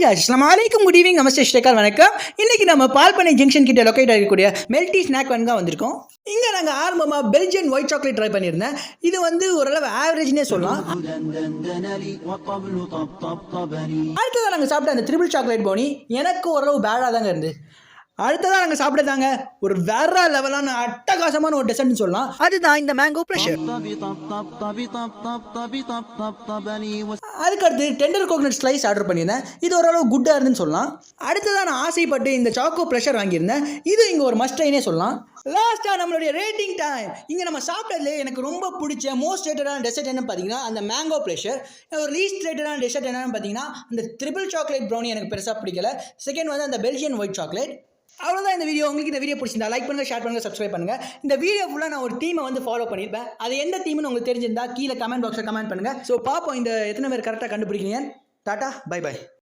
அஸ்ஸலாமு அலைக்கும் good evening நமஸ்தே ஸ்ரீகால் வணக்கம். இன்றைக்கி நம்ம பால்பனை ஜங்ஷன் கிட்ட லொக்கேட் ஆகக்கூடிய மெல்டி ஸ்நாக் வேன் தான் வந்திருக்கோம். இங்கே நாங்கள் ஆரம்பமாக பெல்ஜியன் ஒயிட் சாக்லேட் ட்ரை பண்ணியிருந்தேன். இது வந்து ஓரளவு ஆவரேஜ்னே சொல்லலாம். அடுத்ததாக நாங்கள் சாப்பிட்ட அந்த ட்ரிபிள் சாக்லேட் போனி எனக்கு ஓரளவு பேடாக தாங்க இருந்து. அடுத்ததாக நாங்கள் சாப்பிட்டதாங்க ஒரு வேற லெவலான அட்டகாசமான ஒரு டெசர்ட்னு சொல்லலாம். அதுதான் இந்த மேங்கோ ப்ரெஷர். அதுக்கடுத்து டெண்டர் கோகனட் ஸ்லைஸ் ஆர்டர் பண்ணியிருந்தேன். இது ஓரளவு குட்டாக இருந்துன்னு சொல்லலாம். அடுத்ததாக நான் ஆசைப்பட்டு இந்த சாக்கோ ப்ரெஷர் வாங்கியிருந்தேன். இது இங்கே ஒரு மஸ்டைனே சொல்லலாம். லாஸ்ட்டாக நம்மளுடைய ரேட்டிங் டைம். இங்கே நம்ம சாப்பிட்டதுலே எனக்கு ரொம்ப பிடிச்ச மோஸ்ட் ரேட்டடான டெசர்ட் என்னன்னு பார்த்தீங்கன்னா அந்த மேங்கோ ப்ரெஷர். ஒரு லீஸ்ட் ரேட்டடான டெசர்ட் என்னன்னு பார்த்தீங்கன்னா அந்த ட்ரிபிள் சாக்லேட் ப்ரௌனி எனக்கு பெருசாக பிடிக்கல. செகண்ட் வந்து அந்த பெல்ஜியன் ஒயிட் சாக்லேட். அவ்வளோதான் இந்த வீடியோ. உங்களுக்கு இந்த வீடியோ பிடிச்சிருந்தா லைக் பண்ணுங்கள், ஷேர் பண்ணுங்கள், சப்ஸ்கிரைப் பண்ணுங்கள். இந்த வீடியோ ஃபுல்லாக நான் ஒரு டீமை வந்து ஃபாலோ பண்ணியிருப்பேன். அது எந்த டீம்னு உங்களுக்கு தெரிஞ்சிருந்தா கீழே கமெண்ட் பாக்ஸில் கமெண்ட் பண்ணுங்கள். ஸோ பார்ப்போம் இந்த எத்தனை பேர் கரெக்டாக கண்டுபிடிக்கிறீங்க. Tata, by by.